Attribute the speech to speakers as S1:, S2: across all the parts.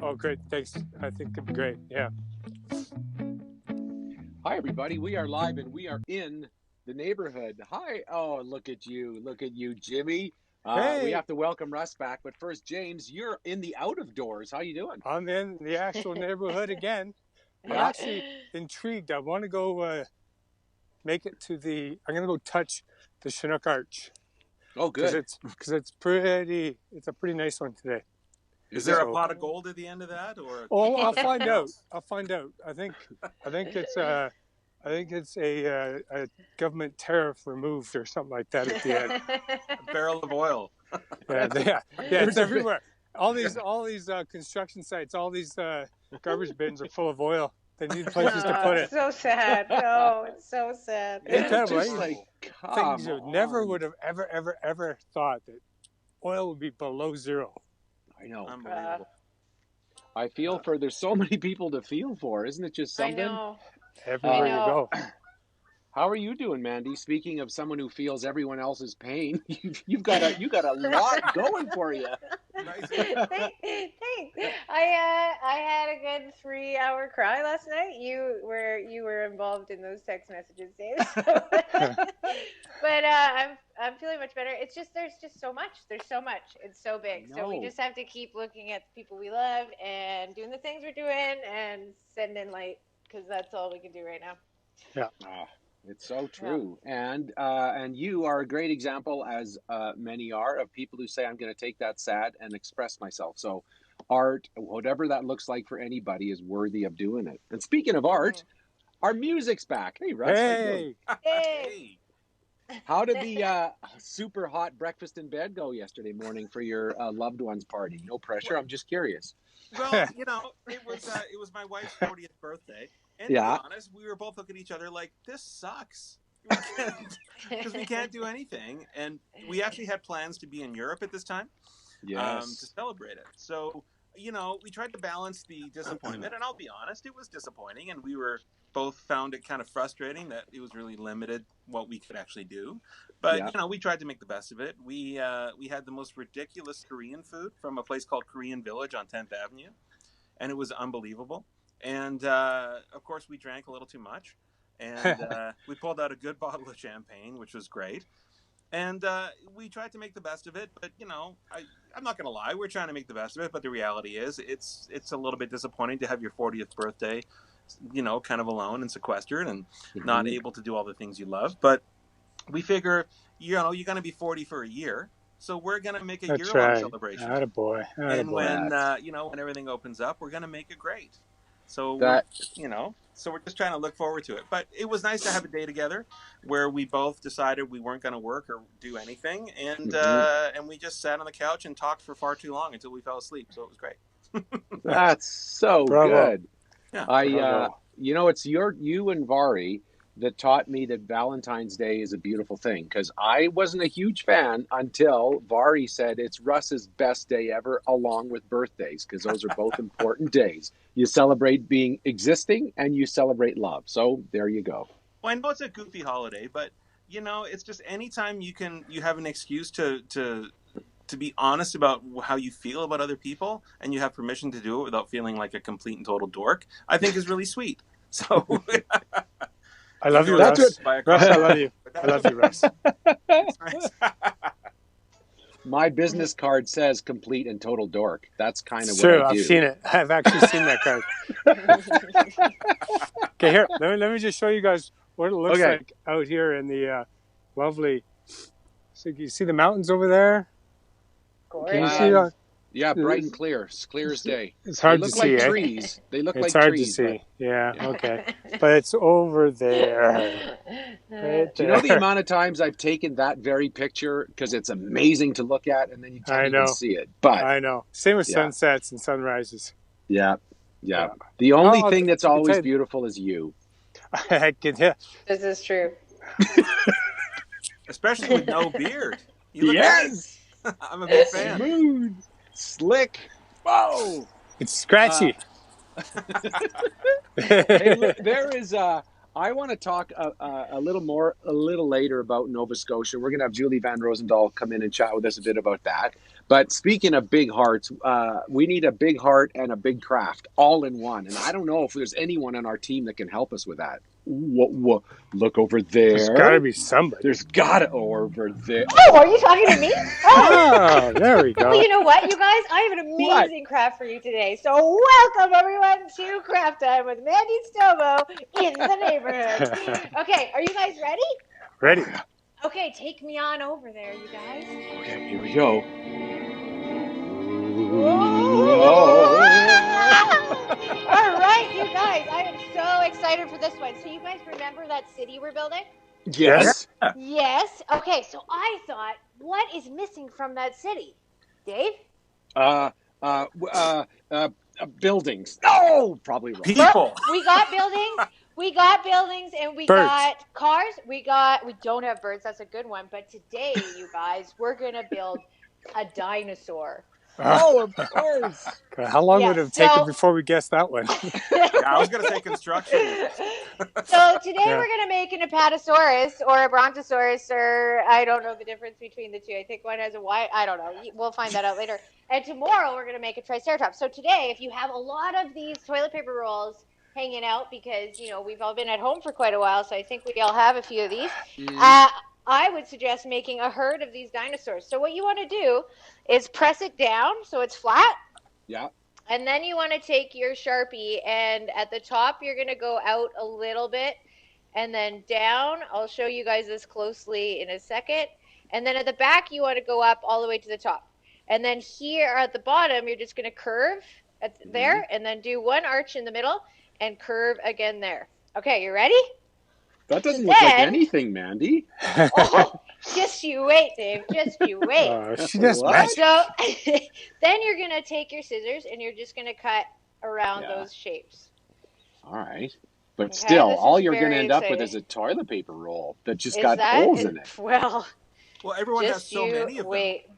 S1: Oh, great. Thanks. I think it'd be great. Yeah.
S2: Hi, everybody. We are live and we are in the neighborhood. Hi. Oh, look at you. Look at you, Jimmy.
S1: Hey.
S2: We have to welcome Russ back. But first, James, you're in the out of doors. How you doing?
S1: I'm in the actual neighborhood again. I'm actually intrigued. I want to go make it to I'm going to go touch the Chinook Arch.
S2: Oh, good.
S1: Because it's pretty. It's a pretty nice one today.
S3: Is there a pot of gold at the end of that, or?
S1: Oh, I'll find out. I'll find out. I think it's a government tariff removed or something like that at the end.
S3: A barrel of oil.
S1: Yeah, it's everywhere. All these construction sites, all these garbage bins are full of oil. They need places to put it.
S4: So sad. No, it's so sad.
S1: It's terrible.
S2: Just like,
S1: things you never would have ever thought that oil would be below zero.
S2: I know.
S3: Unbelievable.
S2: I feel for. There's so many people to feel for. Isn't it just something?
S4: I know.
S1: Everywhere you go.
S2: How are you doing, Mandy? Speaking of someone who feels everyone else's pain, you got a lot going for you.
S4: Thanks. I had a good 3-hour cry last night. You were involved in those text messages, Dave. But I'm feeling much better. It's just there's so much. There's so much. It's so big. So we just have to keep looking at the people we love and doing the things we're doing and sending light, because that's all we can do right now.
S1: Yeah.
S2: It's so true. Yeah. And you are a great example, as many are, of people who say, I'm going to take that sad and express myself. So art, whatever that looks like for anybody, is worthy of doing it. And speaking of art, our music's back. Hey, Russ.
S4: Hey.
S2: How did the super hot breakfast in bed go yesterday morning for your loved one's party? No pressure. I'm just curious.
S3: Well, it was my wife's 40th birthday. And to be honest, we were both looking at each other like, this sucks. Because we can't do anything. And we actually had plans to be in Europe at this time to celebrate it. So, we tried to balance the disappointment. And I'll be honest, it was disappointing. And we were both found it kind of frustrating that it was really limited what we could actually do. But, we tried to make the best of it. We had the most ridiculous Korean food from a place called Korean Village on 10th Avenue. And it was unbelievable. And, of course, we drank a little too much. And we pulled out a good bottle of champagne, which was great. And we tried to make the best of it. But, I'm not going to lie. We're trying to make the best of it. But the reality is it's a little bit disappointing to have your 40th birthday, kind of alone and sequestered and not able to do all the things you love. But we figure, you're going to be 40 for a year. So we're going to make a year-long celebration.
S1: Attaboy.
S3: And when, when everything opens up, we're going to make it great. So, so we're just trying to look forward to it. But it was nice to have a day together where we both decided we weren't going to work or do anything. And and we just sat on the couch and talked for far too long until we fell asleep. So it was great.
S2: That's so good.
S3: Yeah.
S2: It's you and Vari that taught me that Valentine's Day is a beautiful thing, because I wasn't a huge fan until Vari said it's Russ's best day ever, along with birthdays, because those are both important days. You celebrate existing and you celebrate love. So there you go.
S3: Well, I know it's a goofy holiday, but it's just anytime you have an excuse to be honest about how you feel about other people, and you have permission to do it without feeling like a complete and total dork, I think is really sweet. So
S1: I love you, Russ. Russ, I love you. I love you, Russ.
S2: My business card says complete and total dork. That's kind of
S1: what I do.
S2: I've
S1: seen it. I've actually seen that card. Okay, here. Let me just show you guys what it looks like out here in the lovely. So you see the mountains over there? Can you see that?
S2: Yeah, bright and clear. It's clear as day.
S1: It's hard to see.
S2: They look like trees. They look like trees.
S1: It's hard to see. Yeah, okay. But it's over there. Right.
S2: Do you know the amount of times I've taken that very picture because it's amazing to look at, and then you can't even see it? But
S1: I know. Same with sunsets and sunrises.
S2: Yeah. The only thing that's always beautiful is you.
S1: I can hear.
S4: This is true.
S3: Especially with no beard. You look
S2: yes!
S3: I'm a big fan.
S2: Smooth. Slick. Whoa.
S1: It's scratchy.
S2: Hey, look, there is I want to talk a little later about Nova Scotia. We're going to have Julie Van Rosendaal come in and chat with us a bit about that. But speaking of big hearts, we need a big heart and a big craft all in one. And I don't know if there's anyone on our team that can help us with that. Look over there.
S1: There's got to be somebody.
S2: There's got to over there.
S4: Oh, are you talking to me?
S1: Oh, there we go.
S4: Well, you know what, you guys? I have an amazing craft for you today. So welcome, everyone, to Craft Time with Mandy Stobo in the neighborhood. Okay, are you guys ready?
S1: Ready.
S4: Okay, take me on over there, you guys.
S2: Okay, here we go.
S4: Whoa. All right, you guys. I am so excited for this one. So you guys remember that city we're building?
S2: Yes.
S4: Yes. Okay, so I thought, what is missing from that city? Dave?
S2: Buildings. No, probably wrong.
S3: People.
S4: We got buildings. We got buildings, and we
S1: Birds.
S4: got cars. We don't have birds. That's a good one. But today, you guys, we're gonna build a dinosaur.
S2: Oh, of course.
S1: How long would it have taken before we guessed that one?
S3: Yeah, I was going to say construction.
S4: So today we're going to make an Apatosaurus or a Brontosaurus, or I don't know the difference between the two. I think one has a Y. I don't know. We'll find that out later. And tomorrow we're going to make a Triceratops. So today, if you have a lot of these toilet paper rolls hanging out, because, you know, we've all been at home for quite a while, so I think we all have a few of these. I would suggest making a herd of these dinosaurs. So what you want to do is press it down so it's flat.
S2: Yeah.
S4: And then you want to take your Sharpie, and at the top you're going to go out a little bit and then down. I'll show you guys this closely in a second. And then at the back you want to go up all the way to the top. And then here at the bottom you're just going to curve there and then do one arch in the middle and curve again there. Okay, you ready?
S2: That doesn't look like anything, Mandy.
S4: Oh, just you wait, Dave. Just you wait.
S1: She does magic.
S4: So then you're going to take your scissors and you're just going to cut around those shapes.
S2: All right. But still, all you're going to end up with is a toilet paper roll that just got holes in it.
S4: Well,
S3: everyone has so many of them.
S4: Wait.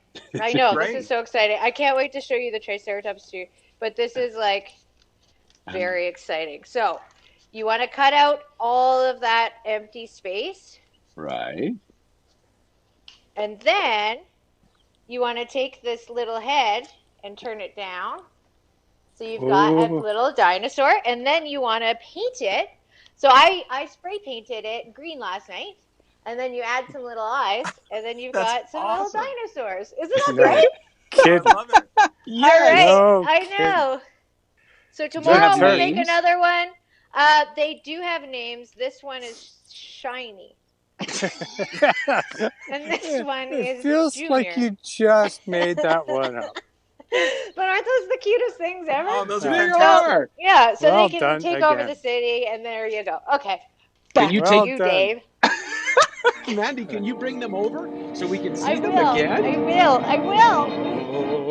S4: I know. This is so exciting. I can't wait to show you the Triceratops too. But this is like very exciting. So you want to cut out all of that empty space.
S2: Right.
S4: And then you want to take this little head and turn it down. So you've got a little dinosaur. And then you want to paint it. So I spray painted it green last night. And then you add some little eyes. And then you've got some little dinosaurs. Isn't that great?
S1: Kid.
S3: I love it.
S4: Yes. All right.
S1: No
S4: I know. So tomorrow we'll make another one. They do have names. This one is Shiny. And this one is
S1: feels
S4: Junior.
S1: like you just made that one up.
S4: But aren't those the cutest things ever?
S3: Oh, those are
S2: They
S3: fantastic.
S2: are.
S4: Yeah, so
S1: Well
S4: they can
S1: done
S4: take over
S1: again.
S4: the city, and there you go. Okay.
S2: Can
S4: Back
S2: you
S4: to
S2: take
S4: you,
S1: done.
S4: Dave.
S2: Mandy, can you bring them over so we can see
S4: I
S2: them
S4: will.
S2: again?
S4: I will. I will.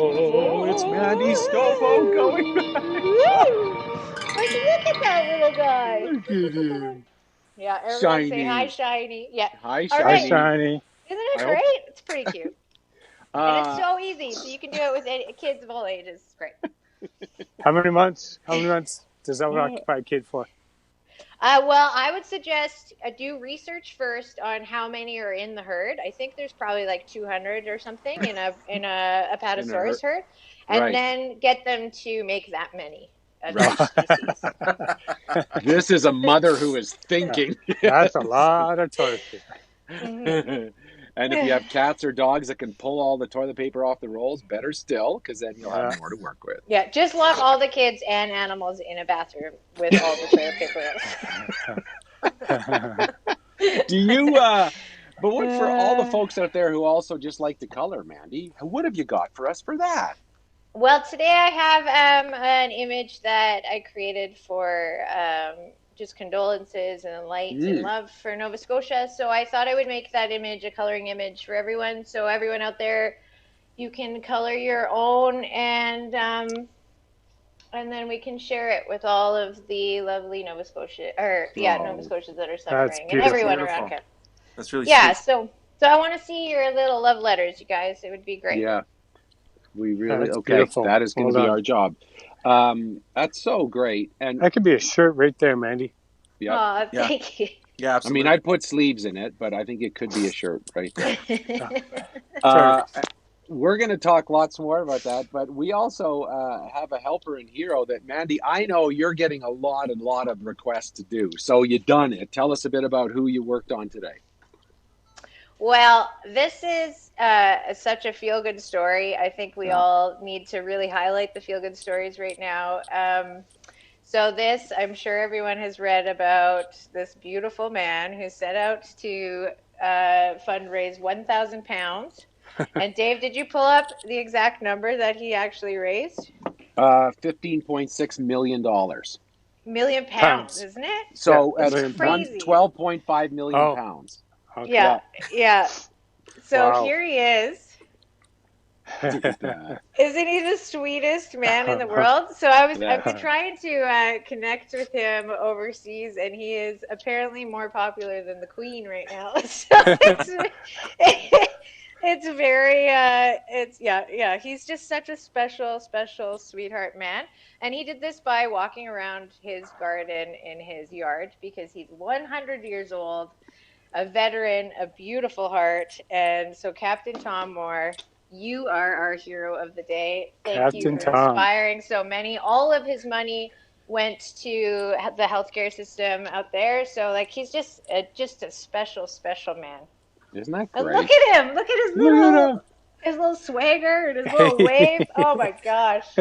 S2: Oh, it's Mandy Stobo going back.
S4: Woo! Like, look at that little guy.
S1: Look at him.
S4: Yeah, everyone
S2: Shiny.
S4: say hi, Shiny. Yeah.
S2: Hi,
S4: All
S2: Shiny.
S4: right.
S1: Hi, Shiny.
S4: Isn't it
S2: I
S4: great? It's pretty cute. And it's so easy, so you can do it with kids of all ages. It's great.
S1: How many months? Does that one occupy a kid for?
S4: Well, I would suggest do research first on how many are in the herd. I think there's probably like 200 or something in a Apatosaurus herd, and then get them to make that many.
S2: This is a mother who is thinking.
S1: That's a lot of toilet paper.
S4: Mm-hmm.
S2: And if you have cats or dogs that can pull all the toilet paper off the rolls, better still, because then you'll have more to work with.
S4: Yeah, just lock all the kids and animals in a bathroom with all the toilet paper rolls.
S2: Do you, but what for all the folks out there who also just like to color, Mandy, what have you got for us for that?
S4: Well, today I have an image that I created for just condolences and light and love for Nova Scotia. So I thought I would make that image a coloring image for everyone. So everyone out there, you can color your own, and then we can share it with all of the lovely Nova Scotia, Nova Scotians that are suffering, and everyone around Canada.
S3: That's really
S4: sweet. So I want to see your little love letters, you guys. It would be great.
S2: Yeah. We really
S1: beautiful.
S2: That is going to be our job. That's so great, and
S1: that could be a shirt right there, Mandy.
S2: Yeah.
S4: Thank you.
S3: Yeah, absolutely.
S2: I mean, I'd put sleeves in it, but I think it could be a shirt right there. we're going to talk lots more about that, but we also have a helper and hero that, Mandy, I know you're getting a lot of requests to do. So you done it. Tell us a bit about who you worked on today.
S4: Well, this is such a feel-good story. I think we all need to really highlight the feel-good stories right now. So this, I'm sure everyone has read about this beautiful man who set out to fundraise £1,000. And Dave, did you pull up the exact number that he actually raised?
S2: $15.6 million.
S4: Million pounds, isn't it?
S2: So
S4: it's
S2: at
S4: crazy.
S2: 12.5 million pounds.
S4: Okay. Yeah. So here he is. Isn't he the sweetest man in the world? So I've been trying to connect with him overseas, and he is apparently more popular than the Queen right now. So it's very he's just such a special sweetheart man. And he did this by walking around his garden in his yard because he's 100 years old, a veteran, a beautiful heart. And so Captain Tom Moore, you are our hero of the day. Thank you for inspiring so many. All of his money went to the healthcare system out there. So like he's just a special man.
S2: Isn't that great?
S4: And look at him. Look at his little swagger and his little wave. Oh my gosh.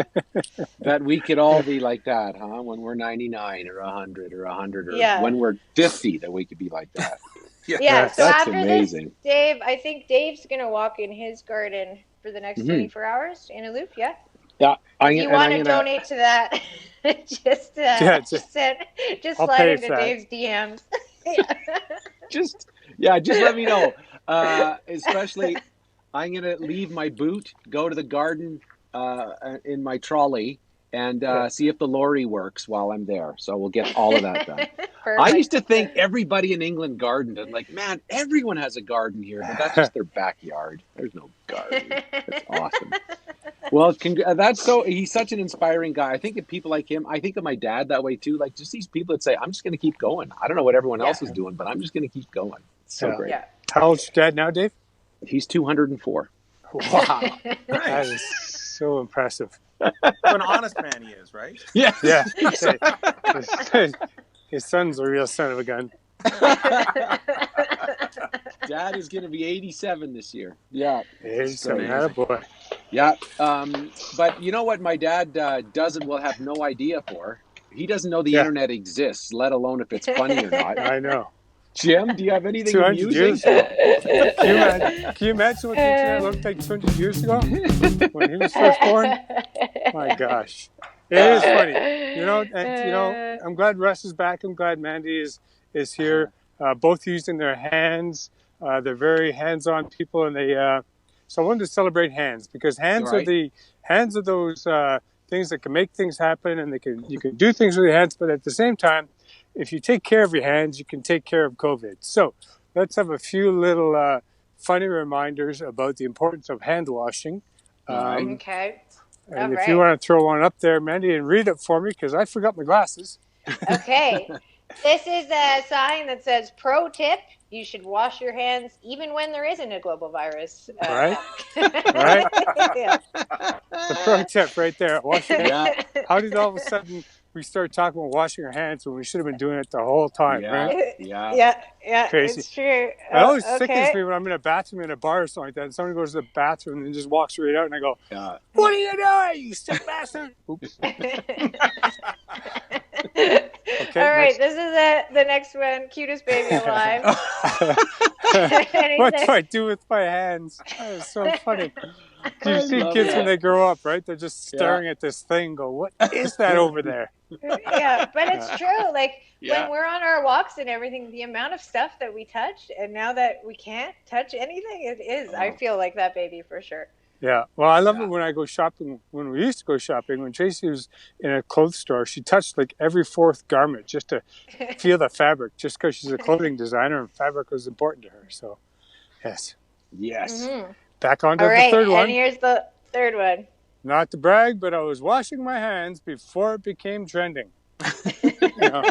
S2: That we could all be like that, huh? When we're 99 or 100 or 100 or when we're 50, that we could be like that.
S4: Yeah, so
S2: that's
S4: after
S2: amazing.
S4: This, Dave, I think Dave's going to walk in his garden for the next 24 hours in a loop, yeah?
S2: Yeah.
S4: If you want to donate to that, just slide into Dave's DMs.
S2: Just let me know. Especially, I'm going to leave my boot, go to the garden in my trolley, and see if the lorry works while I'm there. So we'll get all of that done. I used to think everybody in England gardened. And like, man, everyone has a garden here, but that's just their backyard. There's no garden. That's awesome. Well, he's such an inspiring guy. I think of people like him. I think of my dad that way too. Like just these people that say, I'm just going to keep going. I don't know what everyone else is doing, but I'm just going to keep going. It's so great. Yeah.
S1: How old's your dad now, Dave?
S2: He's 204.
S1: Wow. That is so impressive.
S3: So an honest man he is, right?
S2: Yeah.
S1: Yeah. His son's a real son of a gun.
S2: Dad is going to be 87 this year. Yeah.
S1: He's a boy.
S2: Yeah. But you know what my dad will have no idea for? He doesn't know the internet exists, let alone if it's funny or not.
S1: I know.
S2: Jim, do you have anything
S1: 200
S2: amusing?
S1: Years ago. Can you imagine what the internet looked like 200 years ago when he was first born? My gosh. It is funny. I'm glad Russ is back. I'm glad Mandy is here. Both using their hands. They're very hands-on people, and so I wanted to celebrate hands because hands are those things that can make things happen, and you can do things with your hands, but at the same time, if you take care of your hands, you can take care of COVID. So let's have a few little funny reminders about the importance of hand washing.
S4: Okay.
S1: And if you want to throw one up there, Mandy, and read it for me, because I forgot my glasses.
S4: Okay. This is a sign that says, pro tip, you should wash your hands even when there isn't a global virus.
S1: Right? Yeah. The pro tip right there. Wash your hands. How did all of a sudden we start talking about washing our hands when we should have been doing it the whole time, right?
S4: Yeah, crazy. It's true.
S1: It always sickens me when I'm in a bathroom in a bar or something like that, and someone goes to the bathroom and just walks right out, and I go, what are you doing, you sick bastard? Oops.
S4: Okay, all right, this is the next one. Cutest baby alive.
S1: What do I do with my hands? That is so funny. Do you see kids when they grow up, right? They're just staring at this thing, go, what is that over there?
S4: Yeah, but it's true. Like when we're on our walks and everything, the amount of stuff that we touch, and now that we can't touch anything, it is. I feel like that baby for sure.
S1: Yeah. Well, I love it when I go shopping. When we used to go shopping, when Tracy was in a clothes store, she touched like every fourth garment just to feel the fabric, just because she's a clothing designer and fabric was important to her. So, yes.
S4: Mm-hmm.
S1: Back on to the third one.
S4: And here's the third one.
S1: Not to brag, but I was washing my hands before it became trending. Now,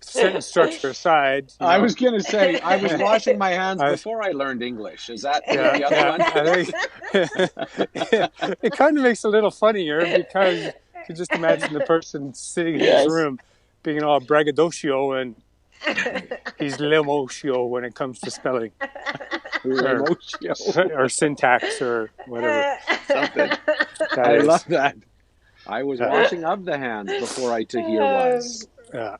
S1: sentence structure aside.
S2: I was going to say, I was washing my hands
S1: I-
S2: before I learned English. Is that the
S1: Yeah,
S2: other one?
S1: I think it kind of makes it a little funnier because you can just imagine the person sitting in his room being all braggadocio and he's lemotio when it comes to spelling or syntax or whatever.
S2: Something. I love that. I was washing of the hands before I to hear was.
S1: Yeah.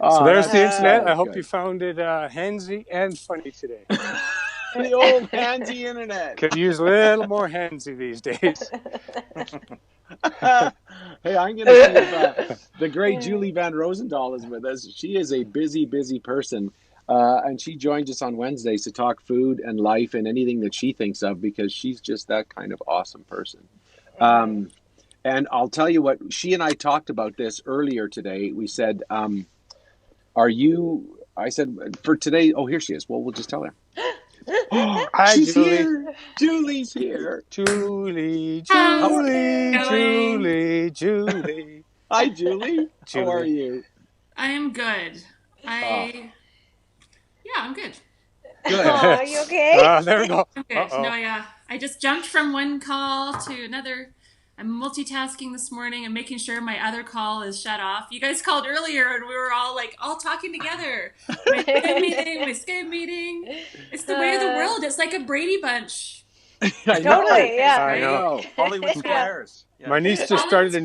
S2: Oh,
S1: So there's the internet.
S2: so
S1: I hope
S2: good.
S1: you found it handsy and funny today.
S2: The old handsy internet.
S1: Could use a little more handsy these days.
S2: Hey, I'm going to see if the great Julie Van Rosendaal is with us. She is a busy, busy person. And she joins us on Wednesdays to talk food and life and anything that she thinks of because she's just that kind of awesome person. And I'll tell you what, she and I talked about this earlier today. We said, I said, for today, oh, here she is. Well, we'll just tell her.
S1: Hi,
S2: She's
S1: Julie.
S2: here. Julie's here.
S1: Julie.
S2: Hi, Julie. How are you?
S5: I am good. Yeah, I'm good.
S2: Good.
S4: Are you okay?
S1: There we go.
S5: I'm good. No, yeah. I just jumped from one call to another. I'm multitasking this morning and making sure my other call is shut off. You guys called earlier and we were all talking together. My Skype meeting. It's the way of the world. It's like a Brady Bunch.
S4: Totally, yeah.
S1: I know.
S3: Hollywood Squares. Yeah.
S1: My niece just started a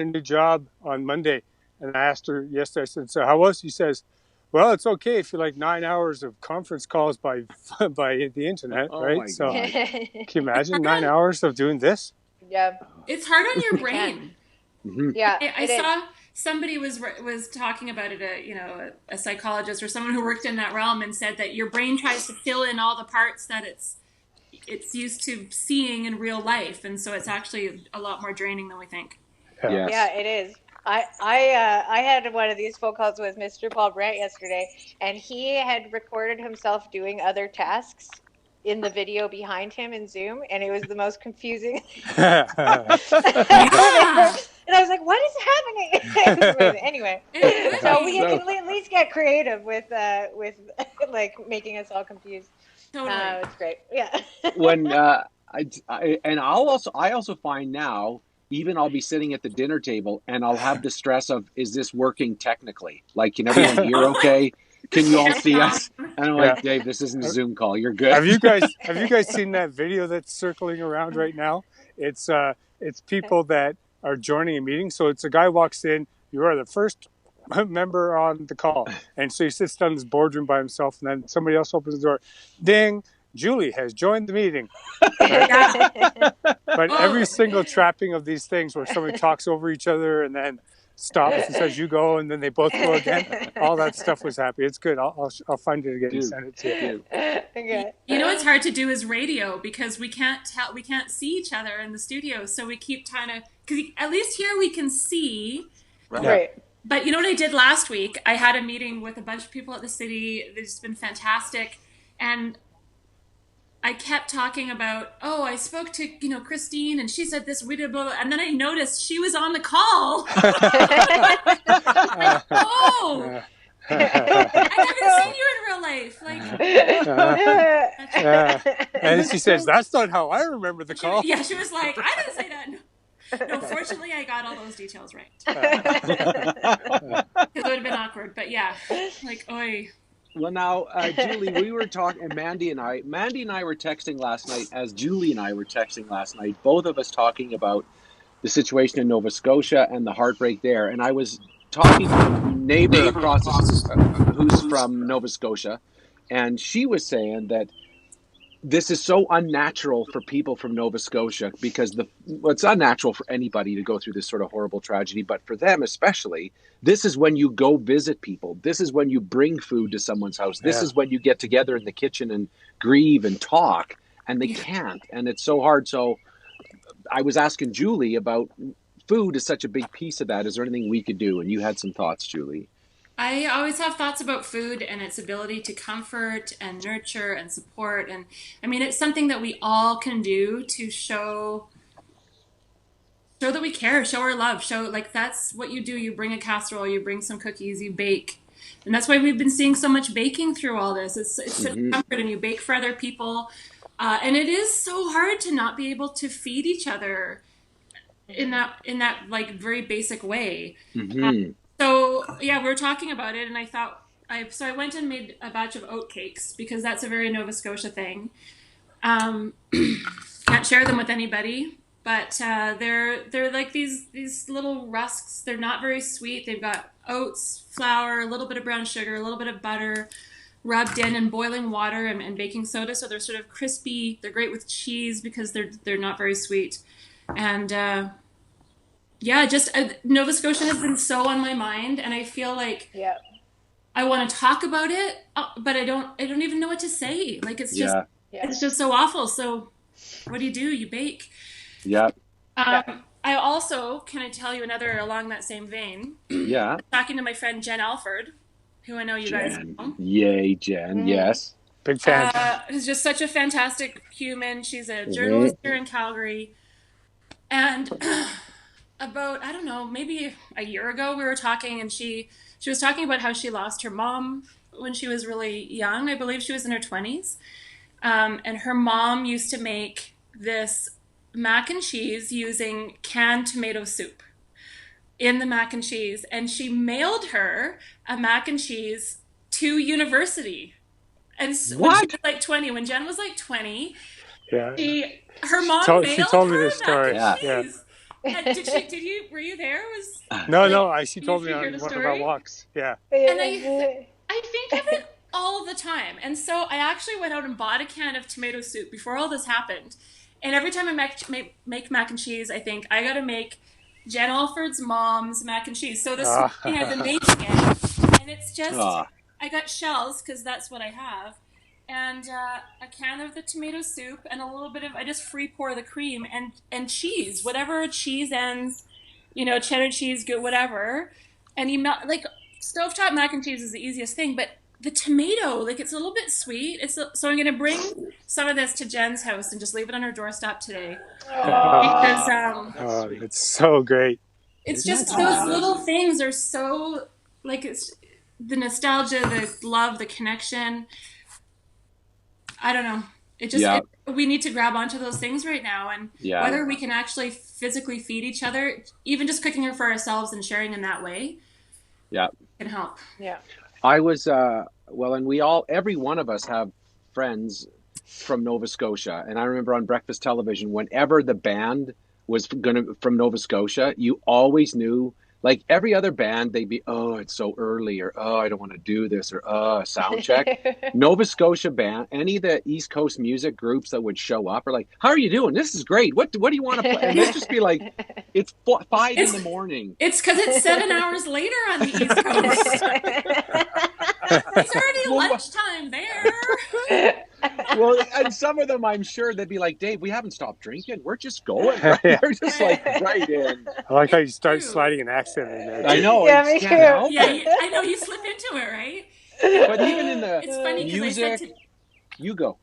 S1: new job on Monday, and I asked her yesterday. I said, "So how was?" She says, "Well, it's okay if you like 9 hours of conference calls by the internet, right?"
S2: My
S1: So,
S2: God.
S1: can you imagine 9 hours of doing this?
S4: Yeah.
S5: It's hard on your brain.
S4: Yeah.
S5: I saw somebody was talking about it, a psychologist or someone who worked in that realm, and said that your brain tries to fill in all the parts that it's used to seeing in real life, and so it's actually a lot more draining than we think.
S2: Yes.
S4: Yeah, it is. I had one of these phone calls with Mr. Paul Brandt yesterday, and he had recorded himself doing other tasks in the video behind him in Zoom, and it was the most confusing.
S5: Yeah.
S4: And I was like, "What is happening?" Anyway, so we can at least get creative with like making us all confused.
S5: Totally.
S4: It's great. Yeah.
S2: When I also find now, even I'll be sitting at the dinner table and I'll have the stress of, is this working technically? Like, can everyone hear okay? Can you all see us? And I'm like, Dave, this isn't a Zoom call. You're good.
S1: Have you guys seen that video that's circling around right now? It's people that are joining a meeting. So it's a guy walks in. You are the first member on the call, and so he sits down in his boardroom by himself, and then somebody else opens the door. Ding! Julie has joined the meeting. Right? But every single trapping of these things where somebody talks over each other and then stops and says, "You go," and then they both go again. All that stuff was happy. It's good. I'll find it again and send it to you.
S4: Okay.
S5: You know what's hard to do is radio, because we can't see each other in the studio, so we keep trying to, because at least here we can see.
S4: Right.
S5: But you know what I did last week? I had a meeting with a bunch of people at the city. It's been fantastic, and I kept talking about, I spoke to, Christine, and she said this, blah, blah, blah, and then I noticed she was on the call. I haven't seen you in real life.
S1: And she says, "That's not how I remember the call."
S5: Yeah, she was like, "I didn't say that." No, fortunately, I got all those details right. It would have been awkward, but yeah, oi.
S2: Well, now, Julie, we were talking, and Mandy and I were texting last night, as Julie and I were texting last night, both of us talking about the situation in Nova Scotia and the heartbreak there. And I was talking to a neighbor across who's from Nova Scotia, and she was saying that this is so unnatural for people from Nova Scotia because it's unnatural for anybody to go through this sort of horrible tragedy, but for them especially, this is when you go visit people. This is when you bring food to someone's house. This is when you get together in the kitchen and grieve and talk, and they can't, and it's so hard. So I was asking Julie about food is such a big piece of that. Is there anything we could do? And you had some thoughts, Julie.
S5: I always have thoughts about food and its ability to comfort and nurture and support. And I mean, it's something that we all can do to show show that we care, show our love, show like that's what you do. You bring a casserole, you bring some cookies, you bake. And that's why we've been seeing so much baking through all this. It's such a comfort, and you bake for other people. And it is so hard to not be able to feed each other in that like very basic way. So yeah, we were talking about it, and I thought I went and made a batch of oat cakes because that's a very Nova Scotia thing. Can't share them with anybody. But they're like these little rusks. They're not very sweet. They've got oats, flour, a little bit of brown sugar, a little bit of butter, rubbed in boiling water and baking soda. So they're sort of crispy. They're great with cheese because they're not very sweet. And Nova Scotia has been so on my mind, and I feel like I want to talk about it, but I don't even know what to say. Like it's just so awful. So what do? You bake.
S2: Yeah.
S5: I also, can I tell you another along that same vein?
S2: Yeah.
S5: Talking to my friend Jen Alford, who I know you guys know.
S2: Yay, Jen. Yes.
S1: Big fan.
S5: Who's just such a fantastic human. She's a journalist here in Calgary. And about, I don't know, maybe a year ago we were talking, and she was talking about how she lost her mom when she was really young. I believe she was in her 20s. And her mom used to make this mac and cheese using canned tomato soup in the mac and cheese, and she mailed her a mac and cheese to university. And when she was like 20, when Jen was like 20, her mom mailed
S1: she told me
S5: her
S1: this story.
S5: mac and cheese. And were you there?
S1: She told me on one of our walks. Yeah.
S5: And I think of it all the time. And so I actually went out and bought a can of tomato soup before all this happened. And every time I make mac and cheese, I think I got to make Jen Alford's mom's mac and cheese. So this morning I've been making it, and it's just I got shells because that's what I have, and a can of the tomato soup, and a little bit of I just free pour the cream and cheese, whatever cheese ends, cheddar cheese, good whatever, and you melt like stovetop mac and cheese is the easiest thing, but the tomato, like it's a little bit sweet. So I'm going to bring some of this to Jen's house and just leave it on her doorstep today. Because
S1: it's so great.
S5: It's just those little things are so like it's the nostalgia, the love, the connection. I don't know. It just we need to grab onto those things right now, and whether we can actually physically feed each other, even just cooking it for ourselves and sharing in that way, can help.
S4: Yeah.
S2: I was, and every one of us have friends from Nova Scotia. And I remember on breakfast television, whenever the band was from Nova Scotia, you always knew, like every other band, they'd be, it's so early, or, I don't want to do this, or, sound check. Nova Scotia band, any of the East Coast music groups that would show up are like, how are you doing? This is great. What do you want to play? And they'd just be like, it's 5 in the morning.
S5: It's because it's 7 hours later on the East Coast. It's already lunchtime there.
S2: Well, and some of them, I'm sure they'd be like, Dave, we haven't stopped drinking. We're just going. Right? They're just like right in.
S1: I like how you start sliding an accent in there.
S2: I know.
S4: Yeah, me too.
S5: I know you slip into it, right?
S2: But even in the
S5: it's funny
S2: music, you go.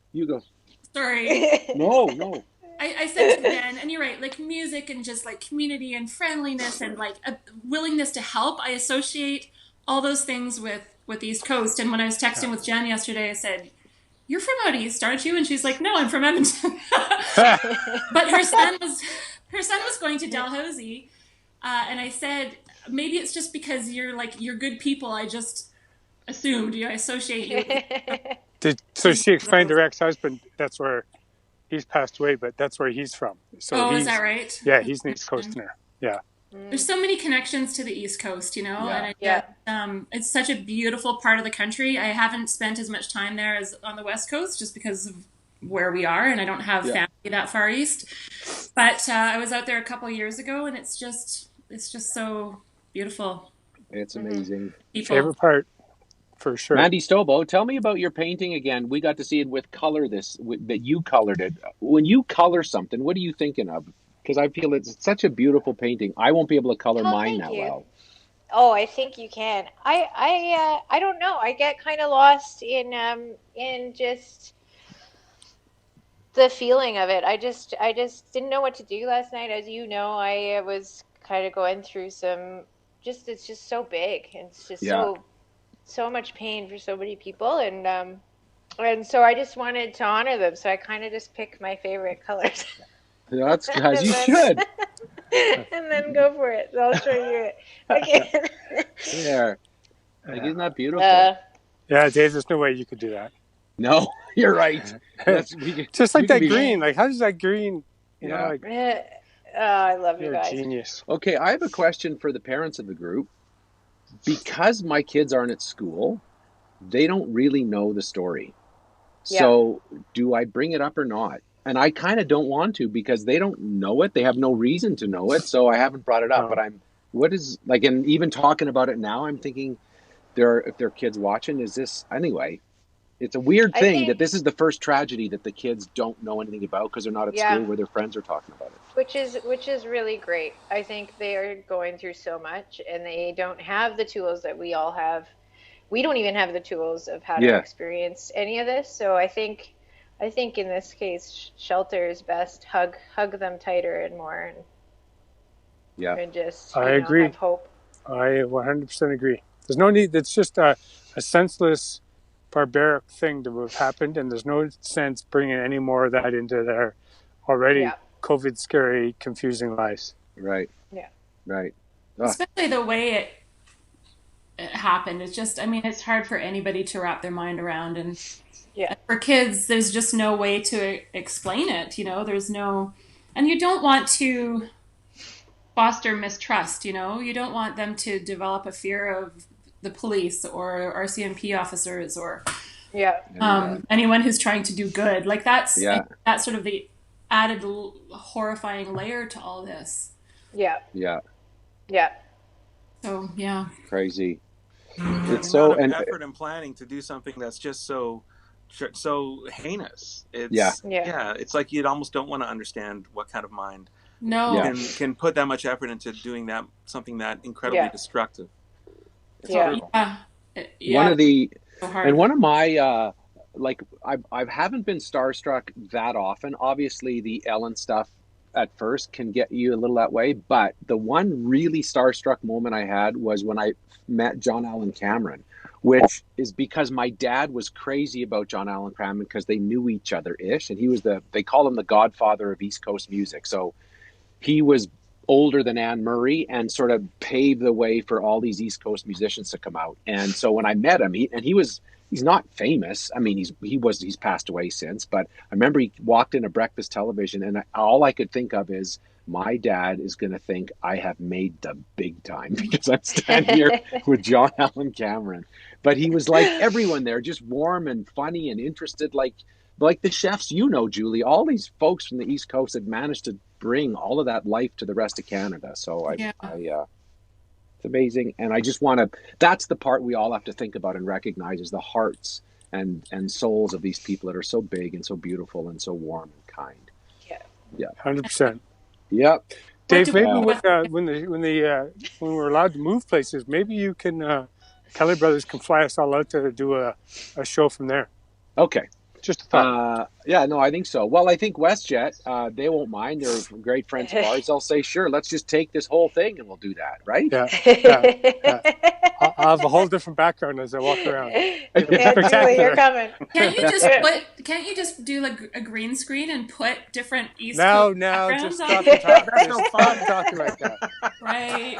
S5: Sorry.
S2: No.
S5: I said to Ben, and you're right, like music and just like community and friendliness and like a willingness to help. I associate all those things with the East Coast. And when I was texting with Jen yesterday, I said, you're from out east, aren't you? And she's like, no, I'm from Edmonton. But her son was going to Dalhousie. And I said, maybe it's just because you're good people. I just assumed I associate you.
S1: So she explained to her ex-husband, that's where he's passed away, but that's where he's from. So
S5: is that right?
S1: Yeah, he's an East Coaster. Yeah.
S5: There's so many connections to the East Coast, and it's such a beautiful part of the country. I haven't spent as much time there as on the West Coast just because of where we are, and I don't have family that far east. But I was out there a couple of years ago, and it's just so beautiful.
S2: It's amazing.
S1: Favorite part, for sure.
S2: Mandy Stobo, tell me about your painting again. We got to see it with color. That you colored it. When you color something, what are you thinking of? Because I feel it's such a beautiful painting. I won't be able to color mine that well.
S4: Oh, I think you can. I don't know. I get kind of lost in just the feeling of it. I just didn't know what to do last night. As you know, I was kind of going through some. It's just so big, and it's just
S2: Yeah.
S4: so much pain for so many people, and so I just wanted to honor them. So I kind of just picked my favorite colors.
S2: That's as you
S4: then,
S2: should.
S4: and then go for it. So I'll show you it again.
S2: There. Like, isn't that beautiful?
S1: Yeah, Dave, there's no way you could do that.
S2: No, you're right.
S1: Just like that green. Like, how does that green, you know, like...
S4: I love you
S1: You're
S4: guys.
S1: a genius.
S2: Okay, I have a question for the parents of the group. Because my kids aren't at school, they don't really know the story. So do I bring it up or not? And I kind of don't want to because they don't know it. They have no reason to know it. So I haven't brought it up. But and even talking about it now, I'm thinking if there are kids watching, anyway, it's a weird thing that this is the first tragedy that the kids don't know anything about because they're not at school where their friends are talking about it.
S4: Which is really great. I think they are going through so much and they don't have the tools that we all have. We don't even have the tools of how to experience any of this. So I think in this case, shelter is best. Hug them tighter and more, and just
S1: I agree.
S4: Have hope.
S1: I 100% agree. There's no need. It's just a senseless, barbaric thing to have happened, and there's no sense bringing any more of that into their already COVID scary, confusing lives.
S2: Right.
S4: Yeah.
S2: Right.
S5: Especially the way it happened. It's just, I mean, it's hard for anybody to wrap their mind around, and for kids, there's just no way to explain it. There's no, and you don't want to foster mistrust. You don't want them to develop a fear of the police or RCMP officers or anyone who's trying to do good. Like that's sort of the added horrifying layer to all this.
S4: Yeah. So
S2: crazy.
S3: It's so effort and planning to do something that's just so heinous. It's like you almost don't want to understand what kind of mind can put that much effort into doing something that incredibly destructive. It's
S2: one of the and one of my I haven't been starstruck that often. Obviously the Ellen stuff at first can get you a little that way, but the one really starstruck moment I had was when I met John Allen Cameron, which is because my dad was crazy about John Allen Cameron because they knew each other-ish, and he was they call him the godfather of East Coast music. So he was older than Anne Murray and sort of paved the way for all these East Coast musicians to come out. And so when I met him, he's not famous. I mean, he's passed away since, but I remember he walked into Breakfast Television and all I could think of is my dad is going to think I have made the big time because I'm standing here with John Allen Cameron. But he was like everyone there, just warm and funny and interested, like the chefs, Julie, all these folks from the East Coast had managed to bring all of that life to the rest of Canada. So it's amazing. And I just that's the part we all have to think about and recognize is the hearts and souls of these people that are so big and so beautiful and so warm and kind. Yeah.
S1: 100%.
S2: Yep.
S1: Dave, maybe when we're allowed to move places, maybe you can, Kelly Brothers can fly us all out to do a show from there.
S2: Okay.
S1: Just a thought.
S2: I think so. Well, I think WestJet, they won't mind. They're great friends of ours. They'll say, sure, let's just take this whole thing and we'll do that, right?
S1: Yeah. I'll have a whole different background as I walk around.
S4: Julie, you're coming.
S5: Can't you just do like a green screen and put different East
S1: Coast
S5: backgrounds
S1: just stop and talk. Just stop talking like that.
S5: Right.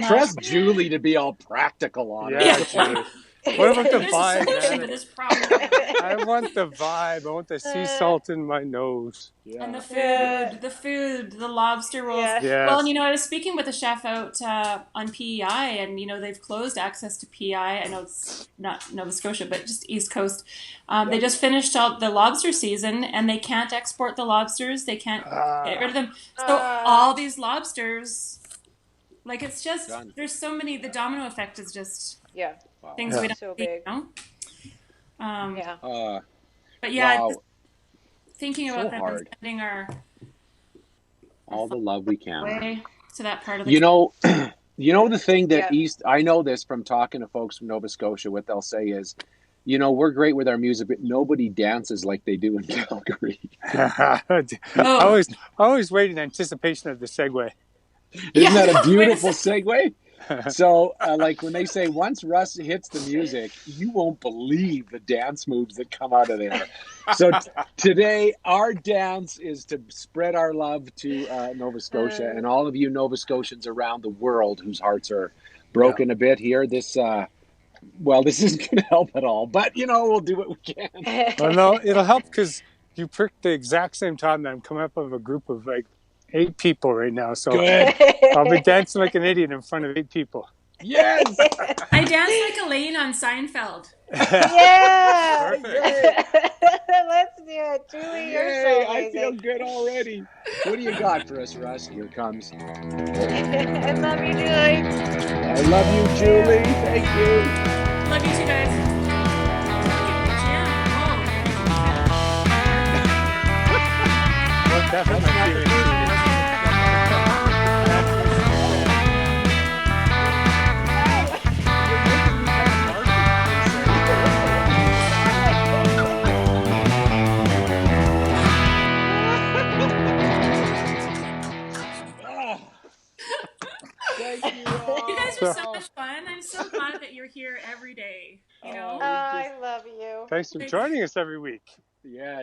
S2: Trust Julie to be all practical on it.
S1: Julie. What about the vibe,
S5: man?
S1: I want the vibe. I want the sea salt in my nose.
S5: Yeah. And the food, the lobster rolls.
S1: Yes.
S5: Well, I was speaking with a chef out on PEI, and they've closed access to PEI. I know it's not Nova Scotia, but just East Coast. They just finished out the lobster season, and they can't export the lobsters. They can't get rid of them. So all these lobsters, like it's just there's so many. The domino effect is just things we don't
S4: so
S5: see,
S4: big.
S5: But thinking about them and sending
S2: all the love we can
S5: way to that part of the
S2: the thing that I know this from talking to folks from Nova Scotia, what they'll say is you know, we're great with our music, but nobody dances like they do in Calgary.
S5: Oh.
S1: always wait in anticipation of the segue.
S2: Isn't that a
S5: wait
S2: beautiful
S5: second.
S2: segue? So, like when they say once Russ hits the music, you won't believe the dance moves that come out of there. So today, our dance is to spread our love to Nova Scotia and all of you Nova Scotians around the world whose hearts are broken a bit here. This isn't going to help at all, but you know, we'll do what we can.
S1: Well, no, it'll help because you pricked the exact same time that I'm coming up with a group of like 8 people right now. So
S2: Good.
S1: I'll be dancing like an idiot in front of 8 people.
S2: Yes.
S5: I danced like Elaine on Seinfeld.
S4: Yeah.
S1: Perfect.
S4: Let's do it. Julie, you're so
S2: Yay, I
S4: amazing.
S2: feel good already. What do you got for us, Russ? Here it comes.
S4: I love you, Julie.
S2: I love you, Julie. Thank you.
S5: Love you too, guys.
S1: Well, that hurt my feelings.
S2: Thank you all.
S5: You guys are so much fun. I'm so glad that you're here every day. You know?
S4: I love you.
S1: Thanks for joining us every week.
S2: Yes.